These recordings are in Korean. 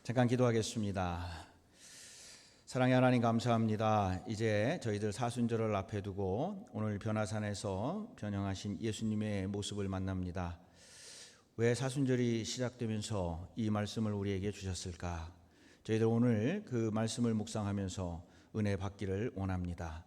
잠깐 기도하겠습니다. 사랑의 하나님 감사합니다. 이제 저희들 사순절을 앞에 두고 오늘 변화산에서 변형하신 예수님의 모습을 만납니다. 왜 사순절이 시작되면서 이 말씀을 우리에게 주셨을까? 저희들 오늘 그 말씀을 묵상하면서 은혜 받기를 원합니다.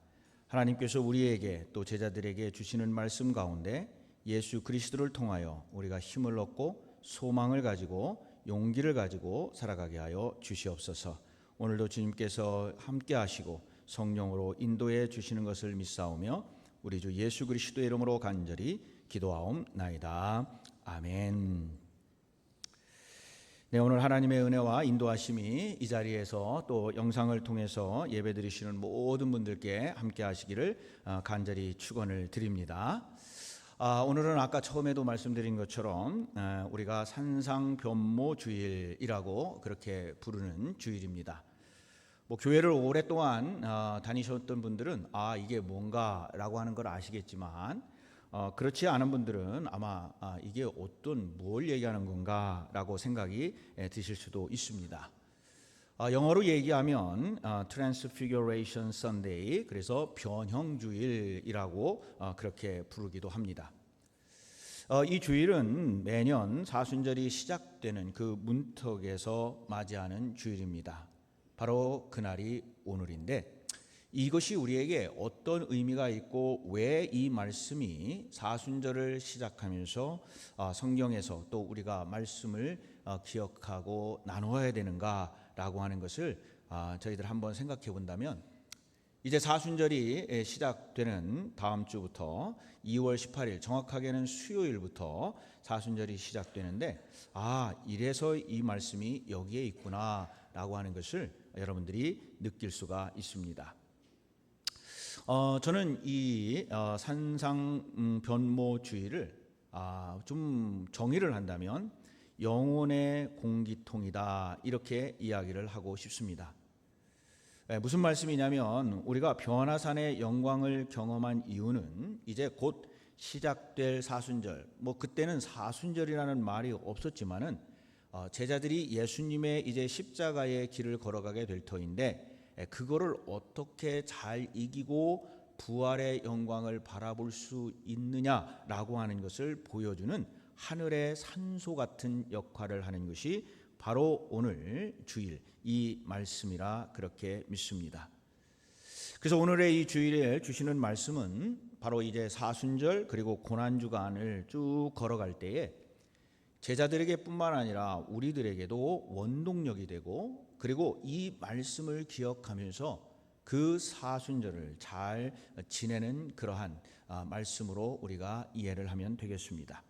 하나님께서 우리에게 또 제자들에게 주시는 말씀 가운데 예수 그리스도를 통하여 우리가 힘을 얻고 소망을 가지고 용기를 가지고 살아가게 하여 주시옵소서. 오늘도 주님께서 함께 하시고 성령으로 인도해 주시는 것을 믿사오며 우리 주 예수 그리스도의 이름으로 간절히 기도하옵나이다. 아멘. 네, 오늘 하나님의 은혜와 인도하심이 이 자리에서 또 영상을 통해서 예배드리시는 모든 분들께 함께 하시기를 간절히 축원을 드립니다. 오늘은 아까 처음에도 말씀드린 것처럼 우리가 산상변모주일이라고 그렇게 부르는 주일입니다. 교회를 오랫동안 다니셨던 분들은 이게 뭔가라고 하는 걸 아시겠지만 그렇지 않은 분들은 아마 이게 뭘 얘기하는 건가라고 생각이 드실 수도 있습니다. 영어로 얘기하면 Transfiguration Sunday, 그래서 변형주일이라고 그렇게 부르기도 합니다. 이 주일은 매년 사순절이 시작되는 그 문턱에서 맞이하는 주일입니다. 바로 그날이 오늘인데 이것이 우리에게 어떤 의미가 있고 왜 이 말씀이 사순절을 시작하면서 성경에서 또 우리가 말씀을 기억하고 나누어야 되는가라고 하는 것을 저희들 한번 생각해 본다면, 이제 사순절이 시작되는 다음 주부터 2월 18일, 정확하게는 수요일부터 사순절이 시작되는데 이래서 이 말씀이 여기에 있구나라고 하는 것을 여러분들이 느낄 수가 있습니다. 저는 이 산상변모주의를 좀 정의를 한다면 영혼의 공기통이다, 이렇게 이야기를 하고 싶습니다. 무슨 말씀이냐면 우리가 변화산의 영광을 경험한 이유는 이제 곧 시작될 사순절, 그때는 사순절이라는 말이 없었지만은 제자들이 예수님의 이제 십자가의 길을 걸어가게 될 터인데 그거를 어떻게 잘 이기고 부활의 영광을 바라볼 수 있느냐라고 하는 것을 보여주는 하늘의 산소 같은 역할을 하는 것이 바로 오늘 주일 이 말씀이라 그렇게 믿습니다. 그래서 오늘의 이 주일에 주시는 말씀은 바로 이제 사순절 그리고 고난주간을 쭉 걸어갈 때에 제자들에게 뿐만 아니라 우리들에게도 원동력이 되고, 그리고 이 말씀을 기억하면서 그 사순절을 잘 지내는 그러한 말씀으로 우리가 이해를 하면 되겠습니다.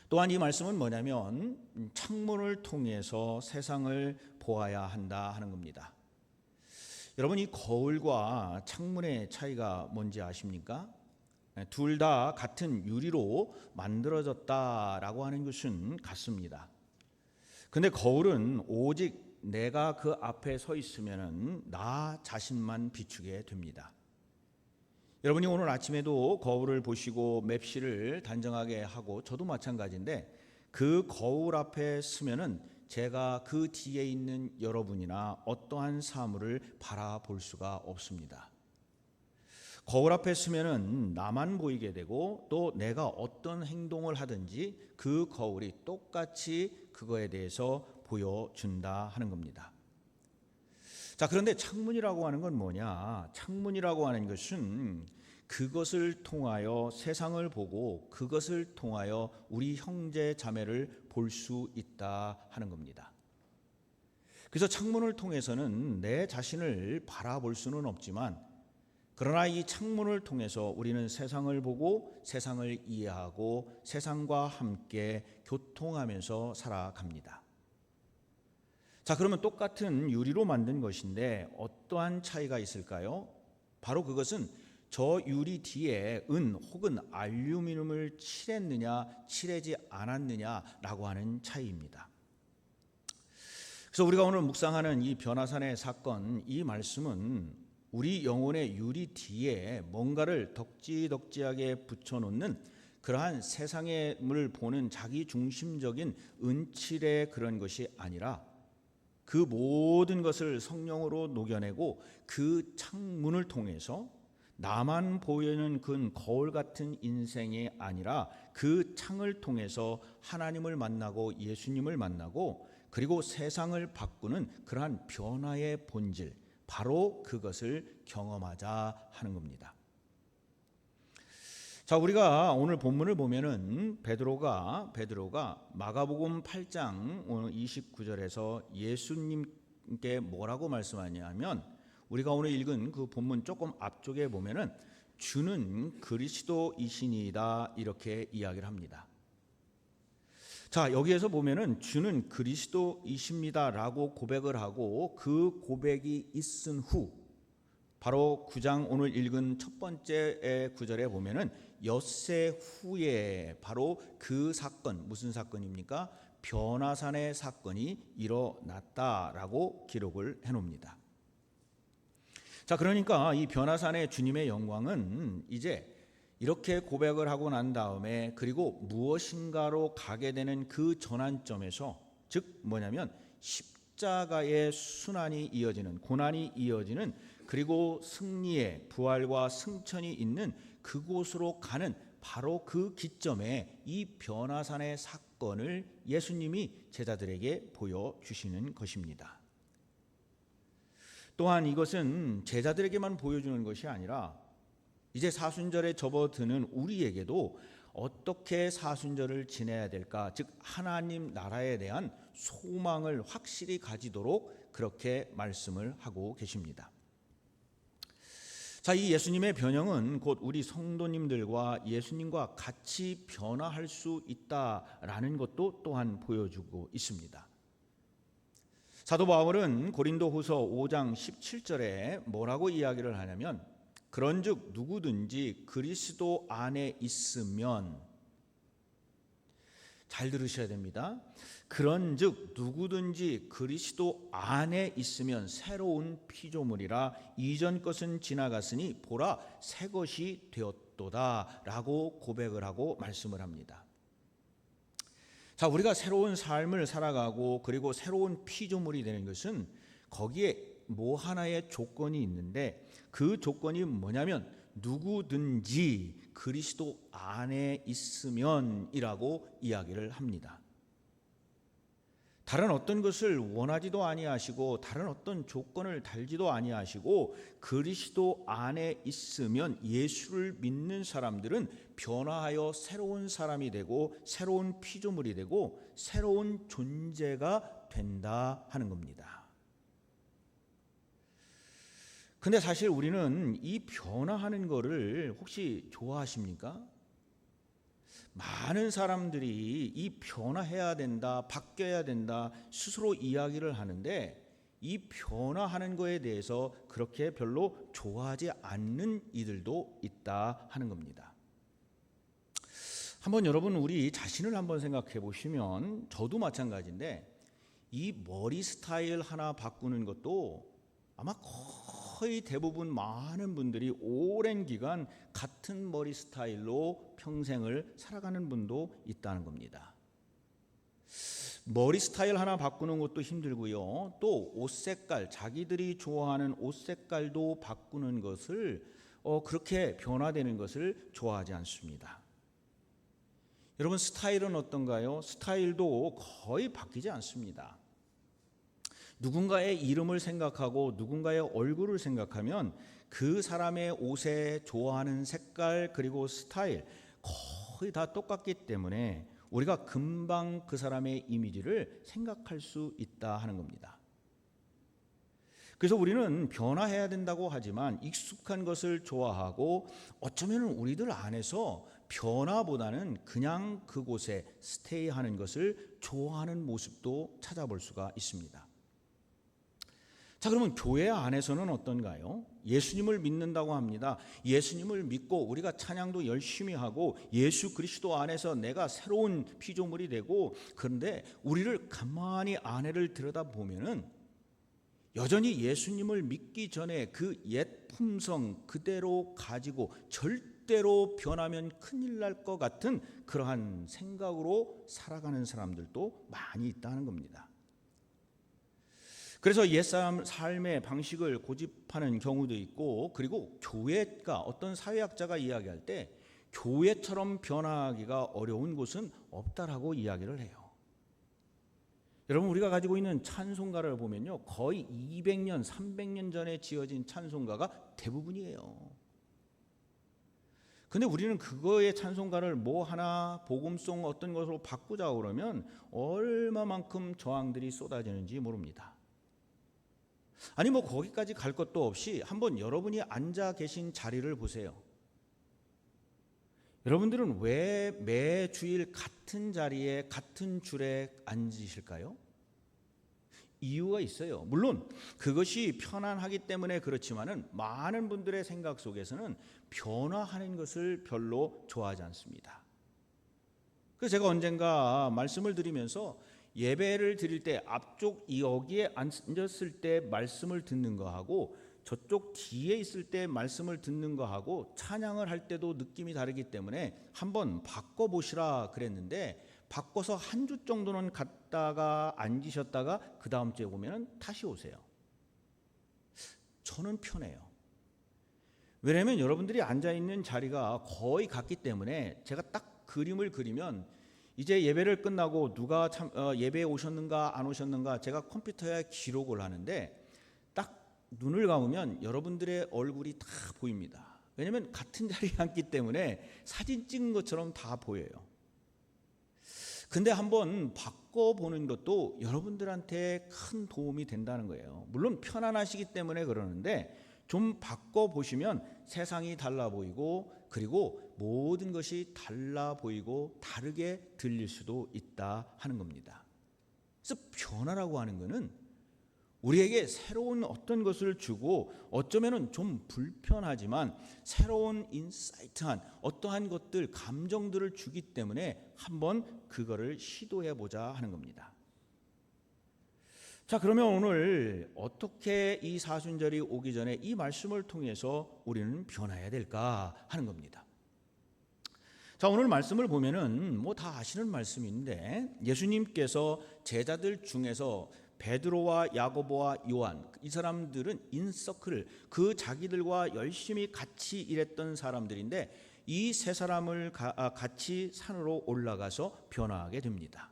또한 이 말씀은 뭐냐면 창문을 통해서 세상을 보아야 한다 하는 겁니다. 여러분, 이 거울과 창문의 차이가 뭔지 아십니까? 둘 다 같은 유리로 만들어졌다라고 하는 것은 같습니다. 근데 거울은 오직 내가 그 앞에 서 있으면은 나 자신만 비추게 됩니다. 여러분이 오늘 아침에도 거울을 보시고 맵시를 단정하게 하고, 저도 마찬가지인데 그 거울 앞에 서면은 제가 그 뒤에 있는 여러분이나 어떠한 사물을 바라볼 수가 없습니다. 거울 앞에 서면은 나만 보이게 되고, 또 내가 어떤 행동을 하든지 그 거울이 똑같이 그거에 대해서 보여준다 하는 겁니다. 자, 그런데 창문이라고 하는 건 뭐냐? 창문이라고 하는 것은 그것을 통하여 세상을 보고 그것을 통하여 우리 형제 자매를 볼 수 있다 하는 겁니다. 그래서 창문을 통해서는 내 자신을 바라볼 수는 없지만, 그러나 이 창문을 통해서 우리는 세상을 보고 세상을 이해하고 세상과 함께 교통하면서 살아갑니다. 자, 그러면 똑같은 유리로 만든 것인데 어떠한 차이가 있을까요? 바로 그것은 저 유리 뒤에 은 혹은 알루미늄을 칠했느냐 칠하지 않았느냐라고 하는 차이입니다. 그래서 우리가 오늘 묵상하는 이 변화산의 사건, 이 말씀은 우리 영혼의 유리 뒤에 뭔가를 덕지덕지하게 붙여놓는 그러한 세상을 보는 자기 중심적인 은칠의 그런 것이 아니라 그 모든 것을 성령으로 녹여내고 그 창문을 통해서 나만 보이는 그 거울 같은 인생이 아니라 그 창을 통해서 하나님을 만나고 예수님을 만나고 그리고 세상을 바꾸는 그러한 변화의 본질, 바로 그것을 경험하자 하는 겁니다. 자, 우리가 오늘 본문을 보면은 베드로가 마가복음 8장 29절에서 예수님께 뭐라고 말씀하냐면, 우리가 오늘 읽은 그 본문 조금 앞쪽에 보면은 주는 그리스도이시니이다 이렇게 이야기를 합니다. 자, 여기에서 보면은 주는 그리스도이십니다라고 고백을 하고 그 고백이 있은 후 바로 9장 오늘 읽은 첫 번째 구절에 보면은 엿새 후에 바로 그 사건, 무슨 사건입니까? 변화산의 사건이 일어났다라고 기록을 해놓습니다. 자, 그러니까 이 변화산의 주님의 영광은 이제 이렇게 고백을 하고 난 다음에 그리고 무엇인가로 가게 되는 그 전환점에서, 즉 뭐냐면 십자가의 순환이 이어지는, 고난이 이어지는, 그리고 승리의 부활과 승천이 있는 그곳으로 가는 바로 그 기점에 이 변화산의 사건을 예수님이 제자들에게 보여주시는 것입니다. 또한 이것은 제자들에게만 보여주는 것이 아니라 이제 사순절에 접어드는 우리에게도 어떻게 사순절을 지내야 될까, 즉 하나님 나라에 대한 소망을 확실히 가지도록 그렇게 말씀을 하고 계십니다. 자, 이 예수님의 변형은 곧 우리 성도님들과 예수님과 같이 변화할 수 있다라는 것도 또한 보여주고 있습니다. 사도 바울은 고린도후서 5장 17절에 뭐라고 이야기를 하냐면, 그런즉 누구든지 그리스도 안에 있으면, 잘 들으셔야 됩니다. 그런즉 누구든지 그리스도 안에 있으면 새로운 피조물이라, 이전 것은 지나갔으니 보라 새 것이 되었도다라고 고백을 하고 말씀을 합니다. 자, 우리가 새로운 삶을 살아가고 그리고 새로운 피조물이 되는 것은 거기에 뭐 하나의 조건이 있는데, 그 조건이 뭐냐면 누구든지 그리스도 안에 있으면이라고 이야기를 합니다. 다른 어떤 것을 원하지도 아니하시고 다른 어떤 조건을 달지도 아니하시고 그리스도 안에 있으면 예수를 믿는 사람들은 변화하여 새로운 사람이 되고 새로운 피조물이 되고 새로운 존재가 된다 하는 겁니다. 근데 사실 우리는 이 변화하는 거를 혹시 좋아하십니까? 많은 사람들이 이 변화해야 된다, 바뀌어야 된다 스스로 이야기를 하는데, 이 변화하는 거에 대해서 그렇게 별로 좋아하지 않는 이들도 있다 하는 겁니다. 한번 여러분 우리 자신을 한번 생각해 보시면, 저도 마찬가지인데 이 머리 스타일 하나 바꾸는 것도 아마 거의 대부분 많은 분들이 오랜 기간 같은 머리 스타일로 평생을 살아가는 분도 있다는 겁니다. 머리 스타일 하나 바꾸는 것도 힘들고요. 또 옷 색깔, 자기들이 좋아하는 옷 색깔도 바꾸는 것을 그렇게 변화되는 것을 좋아하지 않습니다. 여러분 스타일은 어떤가요? 스타일도 거의 바뀌지 않습니다. 누군가의 이름을 생각하고 누군가의 얼굴을 생각하면 그 사람의 옷에 좋아하는 색깔 그리고 스타일 거의 다 똑같기 때문에 우리가 금방 그 사람의 이미지를 생각할 수 있다 하는 겁니다. 그래서 우리는 변화해야 된다고 하지만 익숙한 것을 좋아하고, 어쩌면 우리들 안에서 변화보다는 그냥 그곳에 스테이하는 것을 좋아하는 모습도 찾아볼 수가 있습니다. 자, 그러면 교회 안에서는 어떤가요? 예수님을 믿는다고 합니다. 예수님을 믿고 우리가 찬양도 열심히 하고 예수 그리스도 안에서 내가 새로운 피조물이 되고, 그런데 우리를 가만히 안에를 들여다보면은 여전히 예수님을 믿기 전에 그 옛 품성 그대로 가지고 절대로 변하면 큰일 날 것 같은 그러한 생각으로 살아가는 사람들도 많이 있다는 겁니다. 그래서 옛사람 삶의 방식을 고집하는 경우도 있고, 그리고 교회가 어떤 사회학자가 이야기할 때 교회처럼 변화하기가 어려운 곳은 없다라고 이야기를 해요. 여러분, 우리가 가지고 있는 찬송가를 보면요, 거의 200년, 300년 전에 지어진 찬송가가 대부분이에요. 근데 우리는 그거의 찬송가를 뭐 하나 복음송 어떤 것으로 바꾸자고 그러면 얼마만큼 저항들이 쏟아지는지 모릅니다. 아니 뭐 거기까지 갈 것도 없이 한번 여러분이 앉아 계신 자리를 보세요. 여러분들은 왜 매 주일 같은 자리에 같은 줄에 앉으실까요? 이유가 있어요. 물론 그것이 편안하기 때문에 그렇지만은 많은 분들의 생각 속에서는 변화하는 것을 별로 좋아하지 않습니다. 그래서 제가 언젠가 말씀을 드리면서 예배를 드릴 때 앞쪽 여기에 앉았을 때 말씀을 듣는 거하고 저쪽 뒤에 있을 때 말씀을 듣는 거하고 찬양을 할 때도 느낌이 다르기 때문에 한번 바꿔보시라 그랬는데, 바꿔서 한 주 정도는 갔다가 앉으셨다가 그 다음 주에 오면 다시 오세요. 저는 편해요. 왜냐하면 여러분들이 앉아있는 자리가 거의 같기 때문에 제가 딱 그림을 그리면 이제 예배를 끝나고 누가 예배에 오셨는가 안 오셨는가 제가 컴퓨터에 기록을 하는데, 딱 눈을 감으면 여러분들의 얼굴이 다 보입니다. 왜냐하면 같은 자리에 앉기 때문에 사진 찍은 것처럼 다 보여요. 근데 한번 바꿔보는 것도 여러분들한테 큰 도움이 된다는 거예요. 물론 편안하시기 때문에 그러는데 좀 바꿔보시면 세상이 달라 보이고, 그리고 모든 것이 달라 보이고 다르게 들릴 수도 있다 하는 겁니다. 그래서 변화라고 하는 것은 우리에게 새로운 어떤 것을 주고, 어쩌면 좀 불편하지만 새로운 인사이트한 어떠한 것들, 감정들을 주기 때문에 한번 그거를 시도해보자 하는 겁니다. 자, 그러면 오늘 어떻게 이 사순절이 오기 전에 이 말씀을 통해서 우리는 변화해야 될까 하는 겁니다. 자, 오늘 말씀을 보면은 뭐 다 아시는 말씀인데, 예수님께서 제자들 중에서 베드로와 야고보와 요한, 이 사람들은 인서클, 그 자기들과 열심히 같이 일했던 사람들인데 이 세 사람을 같이 산으로 올라가서 변화하게 됩니다.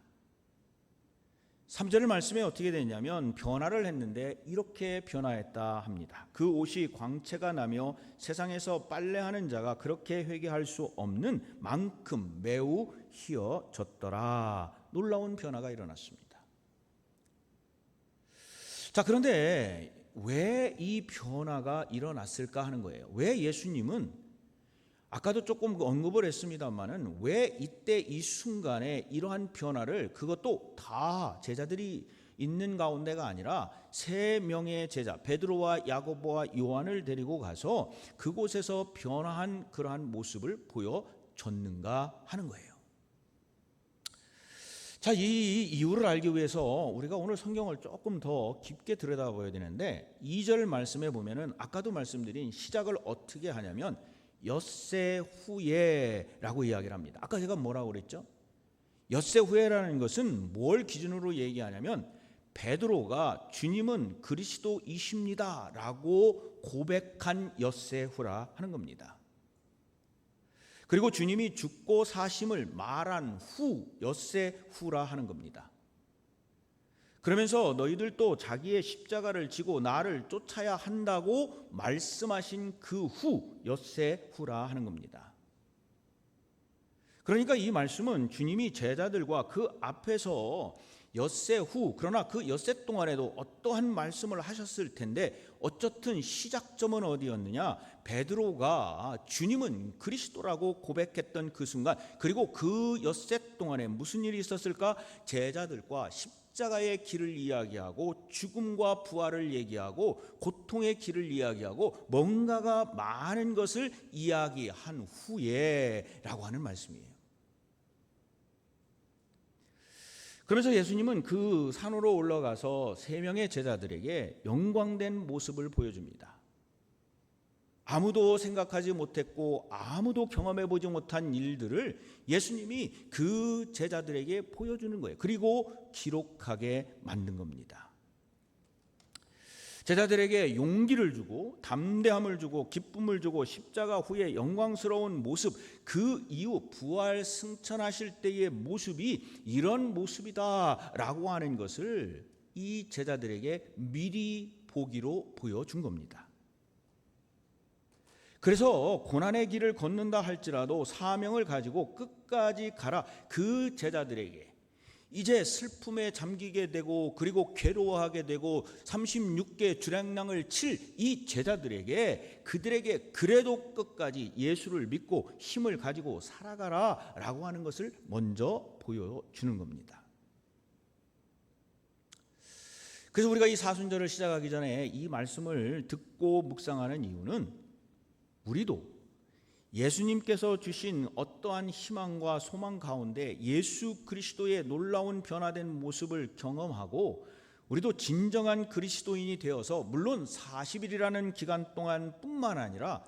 3절 말씀에 어떻게 되냐면 변화를 했는데 이렇게 변화했다 합니다. 그 옷이 광채가 나며 세상에서 빨래하는 자가 그렇게 회개할 수 없는 만큼 매우 희어졌더라. 놀라운 변화가 일어났습니다. 자, 그런데 왜 이 변화가 일어났을까 하는 거예요. 왜 예수님은 아까도 조금 언급을 했습니다만은 왜 이때 이 순간에 이러한 변화를, 그것도 다 제자들이 있는 가운데가 아니라 3명의 제자 베드로와 야고보와 요한을 데리고 가서 그곳에서 변화한 그러한 모습을 보여줬는가 하는 거예요. 자, 이 이유를 알기 위해서 우리가 오늘 성경을 조금 더 깊게 들여다봐야 되는데, 2절 말씀에 보면은 아까도 말씀드린 시작을 어떻게 하냐면 엿새 후에라고 이야기를 합니다. 아까 제가 뭐라고 그랬죠? 엿새 후에라는 것은 뭘 기준으로 얘기하냐면 베드로가 주님은 그리스도이십니다 라고 고백한 엿새 후라 하는 겁니다. 그리고 주님이 죽고 사심을 말한 후, 엿새 후라 하는 겁니다. 그러면서 너희들도 자기의 십자가를 지고 나를 쫓아야 한다고 말씀하신 그 후, 엿새 후라 하는 겁니다. 그러니까 이 말씀은 주님이 제자들과 그 앞에서 엿새 후, 그러나 그 엿새 동안에도 어떠한 말씀을 하셨을 텐데 어쨌든 시작점은 어디였느냐? 베드로가 주님은 그리스도라고 고백했던 그 순간, 그리고 그 엿새 동안에 무슨 일이 있었을까? 제자들과 십자가의 길을 이야기하고 죽음과 부활을 얘기하고 고통의 길을 이야기하고 뭔가가 많은 것을 이야기한 후에라고 하는 말씀이에요. 그래서 예수님은 그 산으로 올라가서 3명의 제자들에게 영광된 모습을 보여줍니다. 아무도 생각하지 못했고 아무도 경험해 보지 못한 일들을 예수님이 그 제자들에게 보여주는 거예요. 그리고 기록하게 만든 겁니다. 제자들에게 용기를 주고 담대함을 주고 기쁨을 주고 십자가 후에 영광스러운 모습, 그 이후 부활 승천하실 때의 모습이 이런 모습이다라고 하는 것을 이 제자들에게 미리 보기로 보여준 겁니다. 그래서 고난의 길을 걷는다 할지라도 사명을 가지고 끝까지 가라, 그 제자들에게 이제 슬픔에 잠기게 되고 그리고 괴로워하게 되고 36개 주량량을 칠 이 제자들에게, 그들에게 그래도 끝까지 예수를 믿고 힘을 가지고 살아가라 라고 하는 것을 먼저 보여주는 겁니다. 그래서 우리가 이 사순절을 시작하기 전에 이 말씀을 듣고 묵상하는 이유는, 우리도 예수님께서 주신 어떠한 희망과 소망 가운데 예수 그리스도의 놀라운 변화된 모습을 경험하고 우리도 진정한 그리스도인이 되어서 물론 40일이라는 기간 동안 뿐만 아니라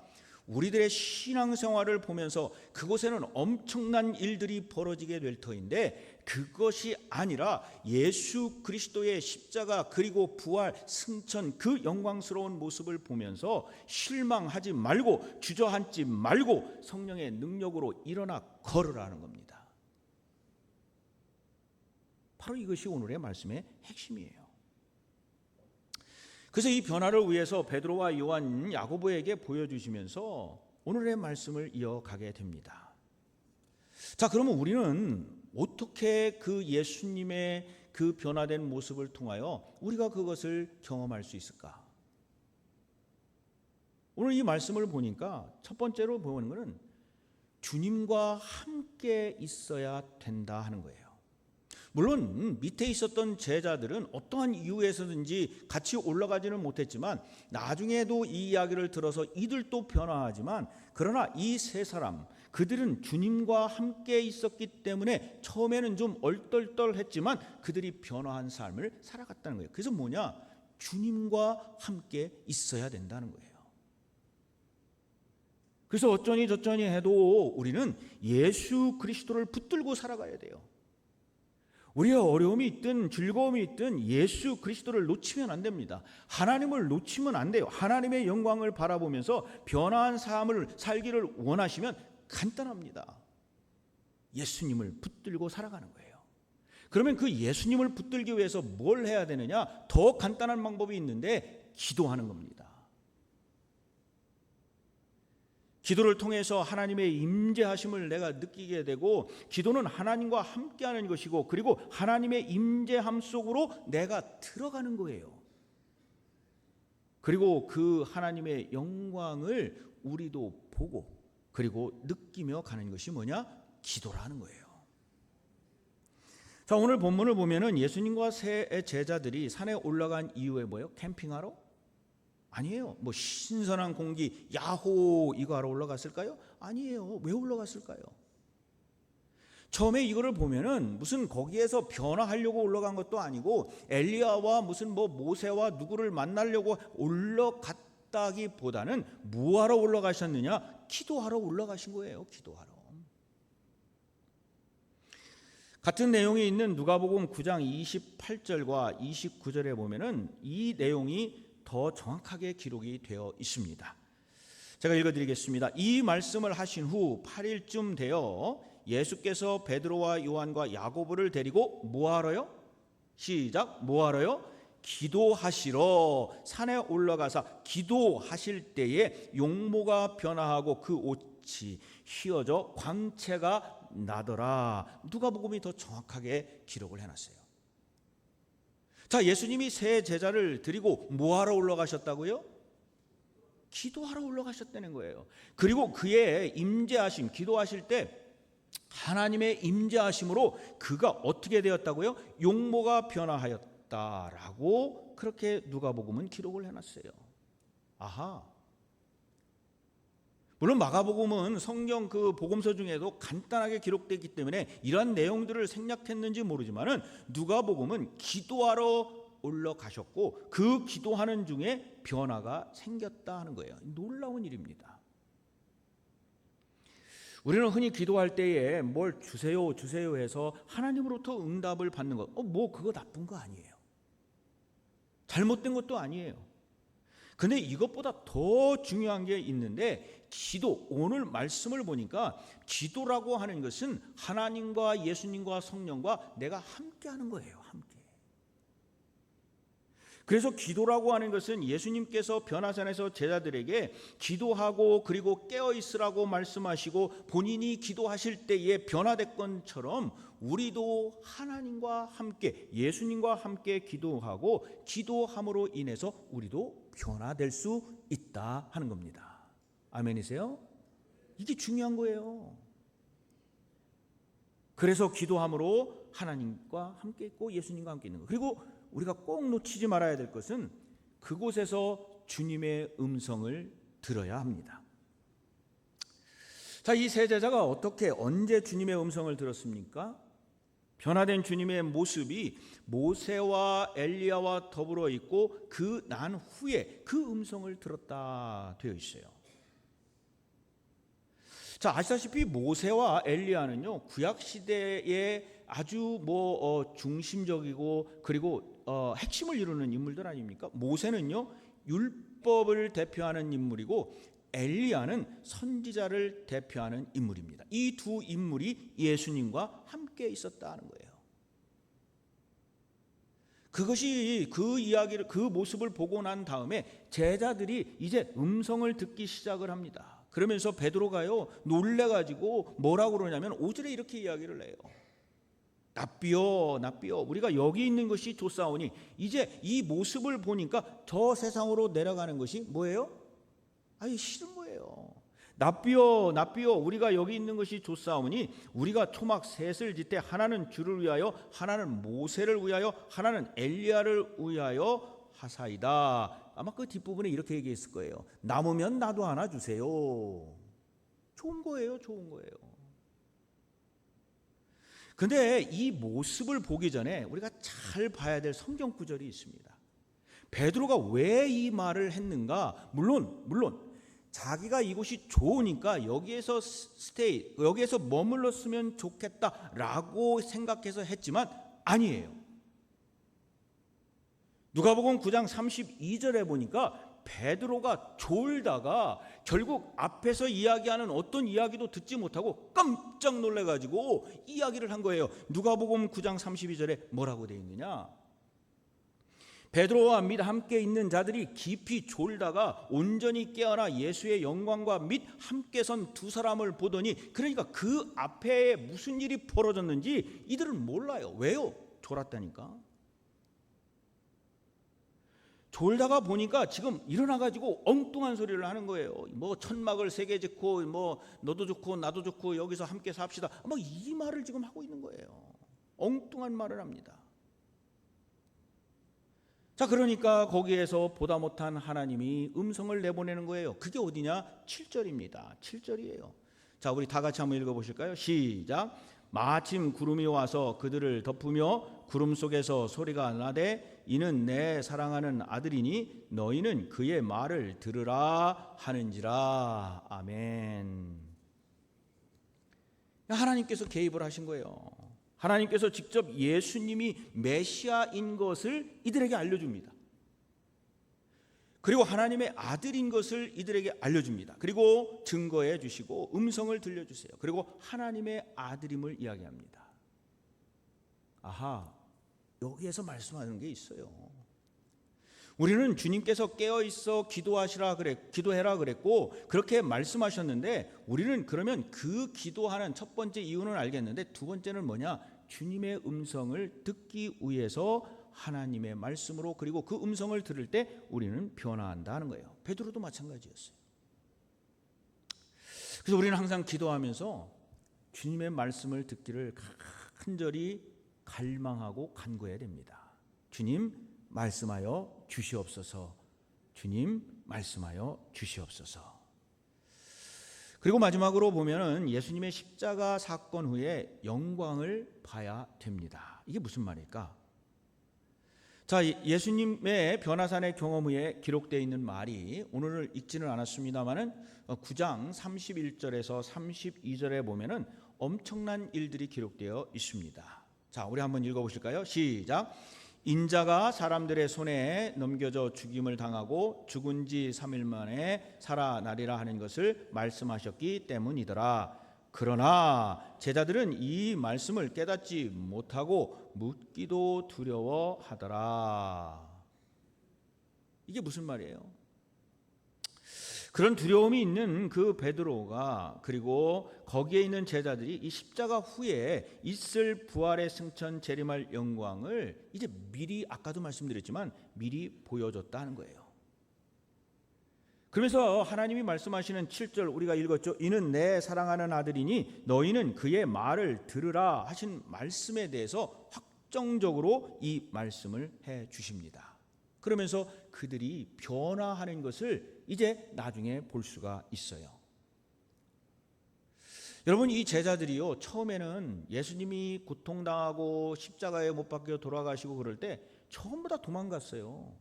우리들의 신앙생활을 보면서 그곳에는 엄청난 일들이 벌어지게 될 터인데, 그것이 아니라 예수 그리스도의 십자가 그리고 부활 승천, 그 영광스러운 모습을 보면서 실망하지 말고 주저앉지 말고 성령의 능력으로 일어나 걸으라는 겁니다. 바로 이것이 오늘의 말씀의 핵심이에요. 그래서 이 변화를 위해서 베드로와 요한, 야고보에게 보여주시면서 오늘의 말씀을 이어가게 됩니다. 자, 그러면 우리는 어떻게 그 예수님의 그 변화된 모습을 통하여 우리가 그것을 경험할 수 있을까? 오늘 이 말씀을 보니까 첫 번째로 보는 것은 주님과 함께 있어야 된다 하는 거예요. 물론 밑에 있었던 제자들은 어떠한 이유에서든지 같이 올라가지는 못했지만 나중에도 이 이야기를 들어서 이들도 변화하지만, 그러나 이 세 사람, 그들은 주님과 함께 있었기 때문에 처음에는 좀 얼떨떨했지만 그들이 변화한 삶을 살아갔다는 거예요. 그래서 뭐냐? 주님과 함께 있어야 된다는 거예요. 그래서 어쩌니 저쩌니 해도 우리는 예수 그리스도를 붙들고 살아가야 돼요. 우리가 어려움이 있든 즐거움이 있든 예수 그리스도를 놓치면 안 됩니다. 하나님을 놓치면 안 돼요. 하나님의 영광을 바라보면서 변화한 삶을 살기를 원하시면 간단합니다. 예수님을 붙들고 살아가는 거예요. 그러면 그 예수님을 붙들기 위해서 뭘 해야 되느냐? 더 간단한 방법이 있는데 기도하는 겁니다. 기도를 통해서 하나님의 임재하심을 내가 느끼게 되고, 기도는 하나님과 함께하는 것이고, 그리고 하나님의 임재함 속으로 내가 들어가는 거예요. 그리고 그 하나님의 영광을 우리도 보고 그리고 느끼며 가는 것이 뭐냐? 기도라는 거예요. 자, 오늘 본문을 보면은 예수님과 세 제자들이 산에 올라간 이유에 뭐예요? 캠핑하러? 아니에요. 뭐 신선한 공기, 야호 이거 하러 올라갔을까요? 아니에요. 왜 올라갔을까요? 처음에 이거를 보면은 무슨 거기에서 변화하려고 올라간 것도 아니고 엘리야와 무슨 뭐 모세와 누구를 만나려고 올라갔다기보다는 뭐하러 올라가셨느냐? 기도하러 올라가신 거예요. 기도하러. 같은 내용이 있는 누가복음 9장 28절과 29절에 보면은 이 내용이 더 정확하게 기록이 되어 있습니다. 제가 읽어드리겠습니다. 이 말씀을 하신 후 8일쯤 되어 예수께서 베드로와 요한과 야고보를 데리고 뭐하러요? 시작. 뭐하러요? 기도하시러 산에 올라가사 기도하실 때에 용모가 변화하고 그 옷이 휘어져 광채가 나더라. 누가복음이 더 정확하게 기록을 해놨어요. 자, 예수님이 세 제자를 드리고 뭐하러 올라가셨다고요? 기도하러 올라가셨다는 거예요. 그리고 그의 임재하심, 기도하실 때 하나님의 임재하심으로 그가 어떻게 되었다고요? 용모가 변화하였다라고 그렇게 누가복음은 기록을 해놨어요. 아하. 물론 마가복음은 성경 그 복음서 중에도 간단하게 기록되기 때문에 이러한 내용들을 생략했는지 모르지만은 누가복음은 기도하러 올라가셨고 그 기도하는 중에 변화가 생겼다 하는 거예요. 놀라운 일입니다. 우리는 흔히 기도할 때에 뭘 주세요 해서 하나님으로부터 응답을 받는 것, 뭐 그거 나쁜 거 아니에요. 잘못된 것도 아니에요. 근데 이것보다 더 중요한 게 있는데, 기도, 오늘 말씀을 보니까 기도라고 하는 것은 하나님과 예수님과 성령과 내가 함께 하는 거예요. 함께. 그래서 기도라고 하는 것은 예수님께서 변화산에서 제자들에게 기도하고 그리고 깨어 있으라고 말씀하시고 본인이 기도하실 때에 변화된 것처럼 우리도 하나님과 함께, 예수님과 함께 기도하고 기도함으로 인해서 우리도 변화될 수 있다 하는 겁니다. 아멘이세요? 이게 중요한 거예요. 그래서 기도함으로 하나님과 함께 있고 예수님과 함께 있는 거. 그리고 우리가 꼭 놓치지 말아야 될 것은 그곳에서 주님의 음성을 들어야 합니다. 자, 이 세 제자가 어떻게, 언제 주님의 음성을 들었습니까? 변화된 주님의 모습이 모세와 엘리야와 더불어 있고 그 난 후에 그 음성을 들었다 되어 있어요. 자, 아시다시피 모세와 엘리야는요, 구약 시대에 아주 중심적이고 그리고 핵심을 이루는 인물들 아닙니까? 모세는요, 율법을 대표하는 인물이고 엘리야는 선지자를 대표하는 인물입니다. 이 두 인물이 예수님과 함께 있었다는 거예요. 그것이 그 이야기를, 그 모습을 보고 난 다음에 제자들이 이제 음성을 듣기 시작을 합니다. 그러면서 베드로가요, 놀래가지고 뭐라고 그러냐면 5절에 이렇게 이야기를 해요. 납비여 납비여, 우리가 여기 있는 것이 좋사오니. 이제 이 모습을 보니까 저 세상으로 내려가는 것이 뭐예요? 아니, 싫은 거예요. 납비여 납비여, 우리가 여기 있는 것이 좋사오니 우리가 초막 셋을 짓되 하나는 주를 위하여, 하나는 모세를 위하여, 하나는 엘리야를 위하여 하사이다. 아마 그 뒷부분에 이렇게 얘기했을 거예요. 남으면 나도 하나 주세요. 좋은 거예요. 좋은 거예요. 근데 이 모습을 보기 전에 우리가 잘 봐야 될 성경 구절이 있습니다. 베드로가 왜 이 말을 했는가? 물론 자기가 이곳이 좋으니까 여기에서 여기에서 머물렀으면 좋겠다라고 생각해서 했지만 아니에요. 누가복음 9장 32절에 보니까 베드로가 졸다가 결국 앞에서 이야기하는 어떤 이야기도 듣지 못하고 깜짝 놀래가지고 이야기를 한 거예요. 누가복음 9장 32절에 뭐라고 되어 있느냐? 베드로와 및 함께 있는 자들이 깊이 졸다가 온전히 깨어나 예수의 영광과 및 함께 선 두 사람을 보더니, 그러니까 그 앞에 무슨 일이 벌어졌는지 이들은 몰라요. 왜요? 졸았다니까. 졸다가 보니까 지금 일어나가지고 엉뚱한 소리를 하는 거예요. 뭐 천막을 3개 짓고 뭐 너도 좋고 나도 좋고 여기서 함께 삽시다. 뭐 이 말을 지금 하고 있는 거예요. 엉뚱한 말을 합니다. 자, 그러니까 거기에서 보다 못한 하나님이 음성을 내보내는 거예요. 그게 어디냐? 7절입니다. 7절이에요. 자, 우리 다 같이 한번 읽어보실까요? 시작. 마침 구름이 와서 그들을 덮으며 구름 속에서 소리가 나되 이는 내 사랑하는 아들이니 너희는 그의 말을 들으라 하는지라. 아멘. 하나님께서 개입을 하신 거예요. 하나님께서 직접 예수님이 메시아인 것을 이들에게 알려줍니다. 그리고 하나님의 아들인 것을 이들에게 알려줍니다. 그리고 증거해 주시고 음성을 들려주세요. 그리고 하나님의 아들임을 이야기합니다. 아하, 여기에서 말씀하는 게 있어요. 우리는 주님께서 깨어있어 기도해라 그랬고 그렇게 말씀하셨는데, 우리는 그러면 그 기도하는 첫 번째 이유는 알겠는데 두 번째는 뭐냐? 주님의 음성을 듣기 위해서 하나님의 말씀으로, 그리고 그 음성을 들을 때 우리는 변화한다 하는 거예요. 베드로도 마찬가지였어요. 그래서 우리는 항상 기도하면서 주님의 말씀을 듣기를 간절히 갈망하고 간구해야 됩니다. 주님 말씀하여 주시옵소서. 주님 말씀하여 주시옵소서. 그리고 마지막으로 보면은 예수님의 십자가 사건 후에 영광을 봐야 됩니다. 이게 무슨 말일까? 자, 예수님의 변화산의 경험 후에 기록되어 있는 말이 오늘을 읽지는 않았습니다만은 9장 31절에서 32절에 보면은 엄청난 일들이 기록되어 있습니다. 자, 우리 한번 읽어보실까요? 시작. 인자가 사람들의 손에 넘겨져 죽임을 당하고 죽은 지 3일 만에 살아나리라 하는 것을 말씀하셨기 때문이더라. 그러나 제자들은 이 말씀을 깨닫지 못하고 묻기도 두려워하더라. 이게 무슨 말이에요? 그런 두려움이 있는 그 베드로가 그리고 거기에 있는 제자들이 이 십자가 후에 있을 부활의 승천 재림할 영광을 이제 미리, 아까도 말씀드렸지만 미리 보여줬다 하는 거예요. 그러면서 하나님이 말씀하시는 7절 우리가 읽었죠. 이는 내 사랑하는 아들이니 너희는 그의 말을 들으라 하신 말씀에 대해서 확정적으로 이 말씀을 해 주십니다. 그러면서 그들이 변화하는 것을 이제 나중에 볼 수가 있어요. 여러분, 이 제자들이요, 처음에는 예수님이 고통당하고 십자가에 못 박혀 돌아가시고 그럴 때 전부 다 도망갔어요.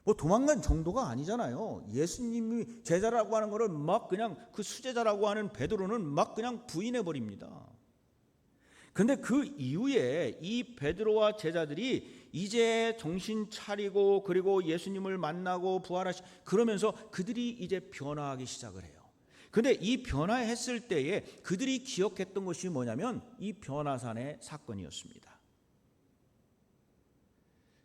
뭐 도망간 정도가 아니잖아요. 예수님이 제자라고 하는 거를 막 그냥 그 수제자라고 하는 베드로는 막 그냥 부인해 버립니다. 그런데 그 이후에 이 베드로와 제자들이 이제 정신 차리고 그리고 예수님을 만나고 부활하시 그러면서 그들이 이제 변화하기 시작을 해요. 그런데 이 변화했을 때에 그들이 기억했던 것이 뭐냐면 이 변화산의 사건이었습니다.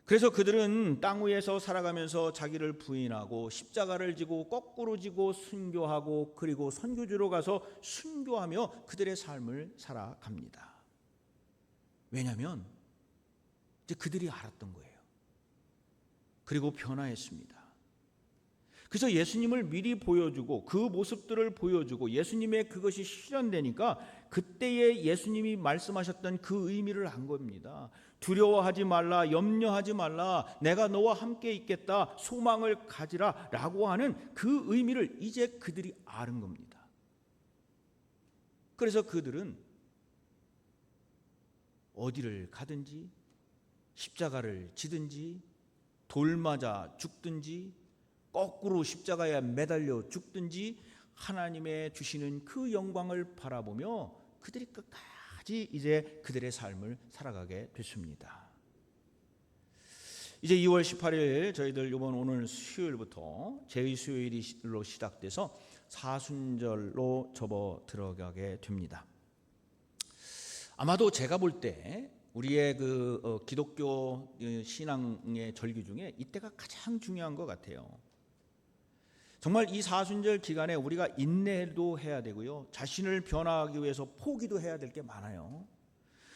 그래서 그들은 땅 위에서 살아가면서 자기를 부인하고 십자가를 지고 거꾸로 지고 순교하고 그리고 선교지로 가서 순교하며 그들의 삶을 살아갑니다. 왜냐하면 이제 그들이 알았던 거예요. 그리고 변화했습니다. 그래서 예수님을 미리 보여주고 그 모습들을 보여주고 예수님의 그것이 실현되니까 그때의 예수님이 말씀하셨던 그 의미를 안 겁니다. 두려워하지 말라, 염려하지 말라, 내가 너와 함께 있겠다, 소망을 가지라 라고 하는 그 의미를 이제 그들이 아는 겁니다. 그래서 그들은 어디를 가든지 십자가를 지든지 돌 맞아 죽든지 거꾸로 십자가에 매달려 죽든지 하나님의 주시는 그 영광을 바라보며 그들이 끝까지 이제 그들의 삶을 살아가게 됐습니다. 이제 2월 18일 저희들 이번 오늘 수요일부터 제2수요일로 시작돼서 사순절로 접어 들어가게 됩니다. 아마도 제가 볼 때 우리의 기독교 신앙의 절기 중에 이때가 가장 중요한 것 같아요. 정말 이 사순절 기간에 우리가 인내도 해야 되고요, 자신을 변화하기 위해서 포기도 해야 될 게 많아요.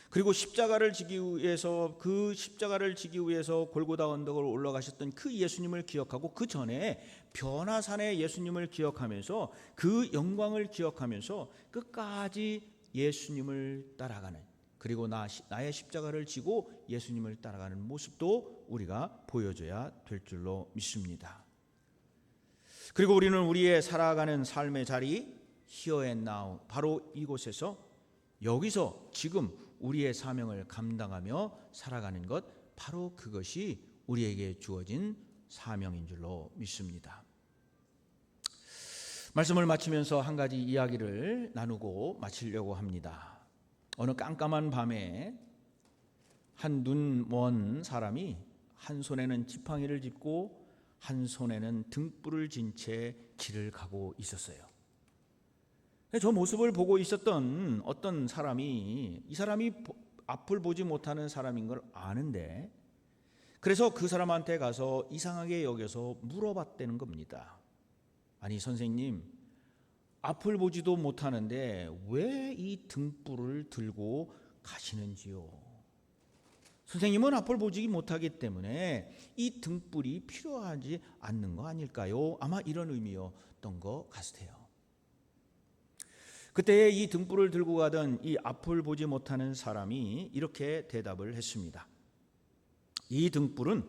그리고 십자가를 지기 위해서 골고다 언덕을 올라가셨던 그 예수님을 기억하고 그 전에 변화산의 예수님을 기억하면서 그 영광을 기억하면서 끝까지 예수님을 따라가는, 그리고 나의 십자가를 지고 예수님을 따라가는 모습도 우리가 보여줘야 될 줄로 믿습니다. 그리고 우리는 우리의 살아가는 삶의 자리 Here and Now, 바로 이곳에서 여기서 지금 우리의 사명을 감당하며 살아가는 것, 바로 그것이 우리에게 주어진 사명인 줄로 믿습니다. 말씀을 마치면서 한 가지 이야기를 나누고 마치려고 합니다. 어느 깜깜한 밤에 한 눈 먼 사람이 한 손에는 지팡이를 짚고 한 손에는 등불을 진 채 길을 가고 있었어요. 저 모습을 보고 있었던 어떤 사람이 이 사람이 앞을 보지 못하는 사람인 걸 아는데, 그래서 그 사람한테 가서 이상하게 여겨서 물어봤다는 겁니다. 아니 선생님, 앞을 보지도 못하는데 왜 이 등불을 들고 가시는지요? 선생님은 앞을 보지 못하기 때문에 이 등불이 필요하지 않는 거 아닐까요? 아마 이런 의미였던 것 같아요. 그때 이 등불을 들고 가던 이 앞을 보지 못하는 사람이 이렇게 대답을 했습니다. 이 등불은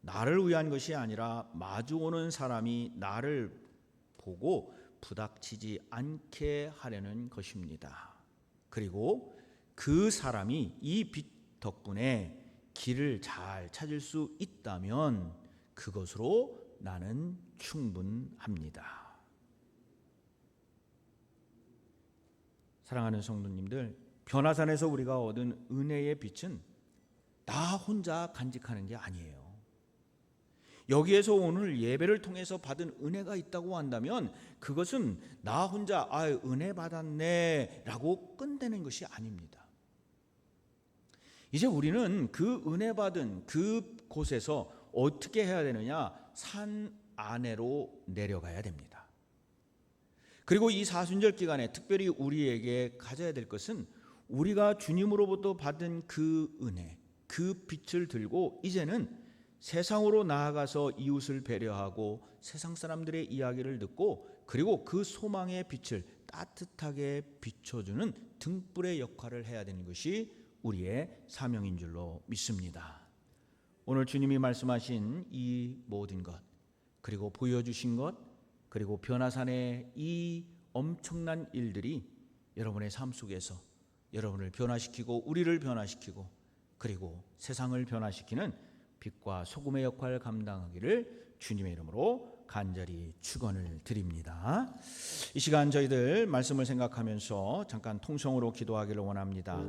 나를 위한 것이 아니라 마주오는 사람이 나를 보고 부닥치지 않게 하려는 것입니다. 그리고 그 사람이 이 빛 덕분에 길을 잘 찾을 수 있다면 그것으로 나는 충분합니다. 사랑하는 성도님들, 변화산에서 우리가 얻은 은혜의 빛은 나 혼자 간직하는 게 아니에요. 여기에서 오늘 예배를 통해서 받은 은혜가 있다고 한다면 그것은 나 혼자 은혜 받았네 라고 끝내는 것이 아닙니다. 이제 우리는 그 은혜 받은 그 곳에서 어떻게 해야 되느냐? 산 아래로 내려가야 됩니다. 그리고 이 사순절 기간에 특별히 우리에게 가져야 될 것은 우리가 주님으로부터 받은 그 은혜, 그 빛을 들고 이제는 세상으로 나아가서 이웃을 배려하고 세상 사람들의 이야기를 듣고 그리고 그 소망의 빛을 따뜻하게 비춰주는 등불의 역할을 해야 되는 것이 우리의 사명인 줄로 믿습니다. 오늘 주님이 말씀하신 이 모든 것, 그리고 보여주신 것, 그리고 변화산의 이 엄청난 일들이 여러분의 삶 속에서 여러분을 변화시키고 우리를 변화시키고 그리고 세상을 변화시키는 빛과 소금의 역할을 감당하기를 주님의 이름으로 간절히 축원을 드립니다. 이 시간 저희들 말씀을 생각하면서 잠깐 통성으로 기도하기를 원합니다.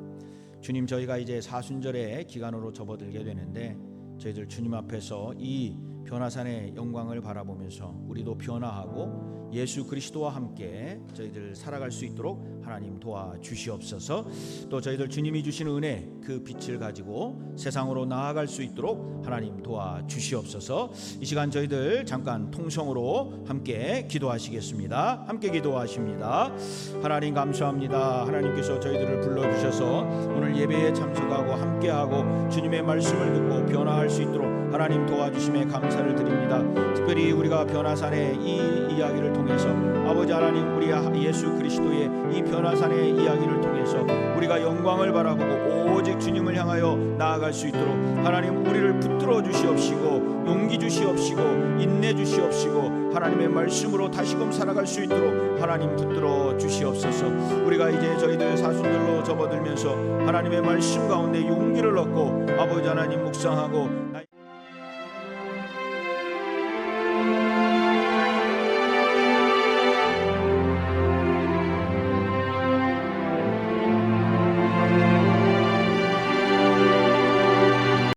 주님, 저희가 이제 사순절의 기간으로 접어들게 되는데 저희들 주님 앞에서 이 변화산의 영광을 바라보면서 우리도 변화하고 예수 그리스도와 함께 저희들 살아갈 수 있도록 하나님 도와주시옵소서. 또 저희들 주님이 주신 은혜 그 빛을 가지고 세상으로 나아갈 수 있도록 하나님 도와주시옵소서. 이 시간 저희들 잠깐 통성으로 함께 기도하시겠습니다. 함께 기도하십니다. 하나님 감사합니다. 하나님께서 저희들을 불러주셔서 오늘 예배에 참석하고 함께하고 주님의 말씀을 듣고 변화할 수 있도록 하나님 도와주심에 감사를 드립니다. 특별히 우리가 변화산의 이 이야기를 통해서 아버지 하나님 우리 예수 그리스도의 이 변화산의 이야기를 통해서 우리가 영광을 바라보고 오직 주님을 향하여 나아갈 수 있도록 하나님 우리를 붙들어 주시옵시고 용기 주시옵시고 인내 주시옵시고 하나님의 말씀으로 다시금 살아갈 수 있도록 하나님 붙들어 주시옵소서. 우리가 이제 저희들 사순절로 접어들면서 하나님의 말씀 가운데 용기를 얻고 아버지 하나님 묵상하고